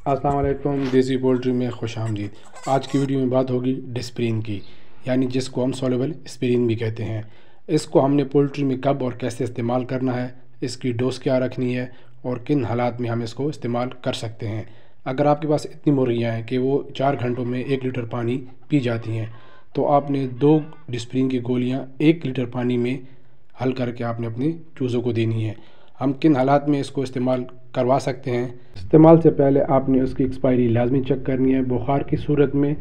अस्सलाम वालेकुम, देसी पोल्ट्री में खुश आमदीद। आज की वीडियो में बात होगी डिस्प्रिन की, यानी जिसको हम सॉल्युबल एस्पिरिन भी कहते हैं। इसको हमने पोल्ट्री में कब और कैसे इस्तेमाल करना है, इसकी डोज क्या रखनी है और किन हालात में हम इसको इस्तेमाल कर सकते हैं। अगर आपके पास इतनी मुर्गियाँ हैं कि वो 4 घंटों में 1 लीटर पानी पी जाती हैं, तो आपने 2 डिस्प्रिन की गोलियाँ 1 लीटर पानी में हल करके आपने अपने चूज़ों को देनी है। हम किन हालात में इसको इस्तेमाल करवा सकते हैं। इस्तेमाल से पहले आपने उसकी एक्सपायरी लाजमी चेक करनी है। बुखार की सूरत में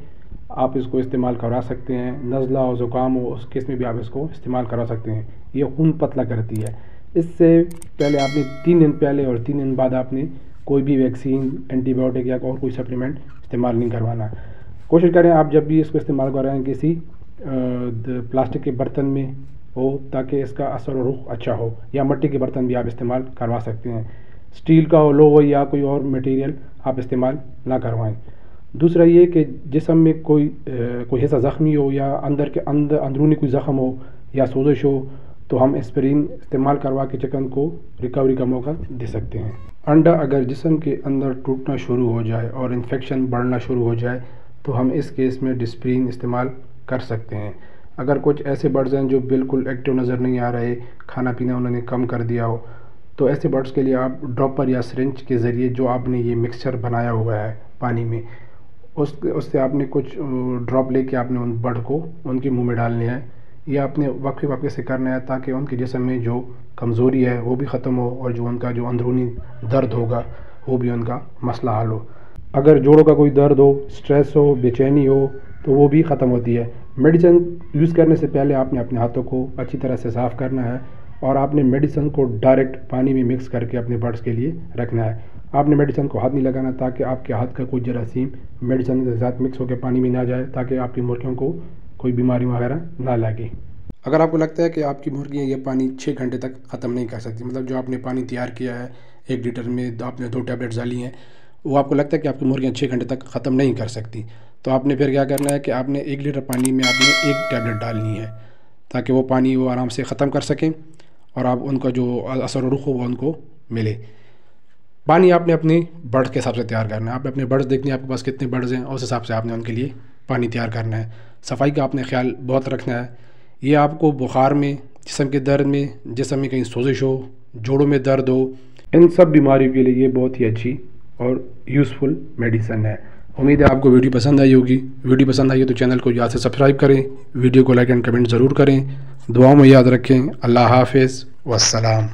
आप इसको इस्तेमाल करवा सकते हैं। नज़ला हो, ज़ुकाम हो, उस केस में भी आप इसको इस्तेमाल करवा सकते हैं। ये खून पतला करती है। इससे पहले आपने 3 दिन पहले और 3 दिन बाद आपने कोई भी वैक्सीन, एंटीबायोटिक या और कोई सप्लीमेंट इस्तेमाल नहीं करवाना। कोशिश करें आप जब भी इसको इस्तेमाल कर रहे हैं किसी प्लास्टिक के बर्तन में हो, ताकि इसका असर और रुख अच्छा हो, या मिट्टी के बर्तन भी आप इस्तेमाल करवा सकते हैं। स्टील का हो, लोहो या कोई और मटेरियल आप इस्तेमाल ना करवाएं। दूसरा ये कि जिस्म में कोई हिस्सा ज़ख्मी हो या अंदरूनी कोई ज़ख्म हो या सोजिश हो, तो हम एस्पिरिन इस्तेमाल करवा के चिकन को रिकवरी का मौका दे सकते हैं। अंडा अगर जिस्म के अंदर टूटना शुरू हो जाए और इन्फेक्शन बढ़ना शुरू हो जाए, तो हम इस केस में डिस्प्रिन इस्तेमाल कर सकते हैं। अगर कुछ ऐसे बर्ड्स हैं जो बिल्कुल एक्टिव नज़र नहीं आ रहे, खाना पीना उन्होंने कम कर दिया हो, तो ऐसे बर्ड्स के लिए आप ड्रॉपर या सिरिंज के ज़रिए जो आपने ये मिक्सचर बनाया हुआ है पानी में, उससे आपने कुछ ड्रॉप लेके आपने उन बर्ड को उनके मुंह में डालने हैं। ये आपने वक्फे से करना है, ताकि उनके जिस्म में जो कमज़ोरी है वो भी ख़त्म हो और जो उनका जो अंदरूनी दर्द होगा वो भी उनका मसला हल हो। अगर जोड़ों का कोई दर्द हो, स्ट्रेस हो, बेचैनी हो, तो वो भी ख़त्म होती है। मेडिसिन यूज़ करने से पहले आपने अपने हाथों को अच्छी तरह से साफ़ करना है और आपने मेडिसिन को डायरेक्ट पानी में मिक्स करके अपने बर्ड्स के लिए रखना है। आपने मेडिसिन को हाथ नहीं लगाना, ताकि आपके हाथ का कोई जरासीम मेडिसिन के साथ मिक्स होकर पानी में ना जाए, ताकि आपकी मुर्गियों को कोई बीमारी वगैरह ना लगे। अगर आपको लगता है कि आपकी मुर्गियाँ ये पानी 6 घंटे तक ख़त्म नहीं कर सकती, मतलब जो आपने पानी तैयार किया है 1 लीटर में आपने 2 टैबलेट्स डाली हैं, वो आपको लगता है कि आपकी मुर्गियाँ 6 घंटे तक ख़त्म नहीं कर सकती, तो आपने फिर क्या करना है कि आपने 1 लीटर पानी में आपने 1 टैबलेट डालनी है, ताकि वो पानी वो आराम से ख़त्म कर सकें और आप उनका जो असर रुख हो वो उनको मिले। पानी आपने अपने बर्ड्स के हिसाब से तैयार करना है। आपने अपने बर्ड्स देखने हैं आपके पास कितने बर्ड्स हैं, उस हिसाब से आपने उनके लिए पानी तैयार करना है। सफाई का आपने ख्याल बहुत रखना है। ये आपको बुखार में, जिस्म के दर्द में, जिस्म में कहीं सोजिश हो, जोड़ों में दर्द हो, इन सब बीमारियों के लिए ये बहुत ही अच्छी और यूज़फुल मेडिसन है। उम्मीद है आपको वीडियो पसंद आई होगी। वीडियो पसंद आई है तो चैनल को याद से सब्सक्राइब करें, वीडियो को लाइक एंड कमेंट ज़रूर करें। दुआओं में याद रखें। अल्लाह हाफ़िज़, वस्सलाम।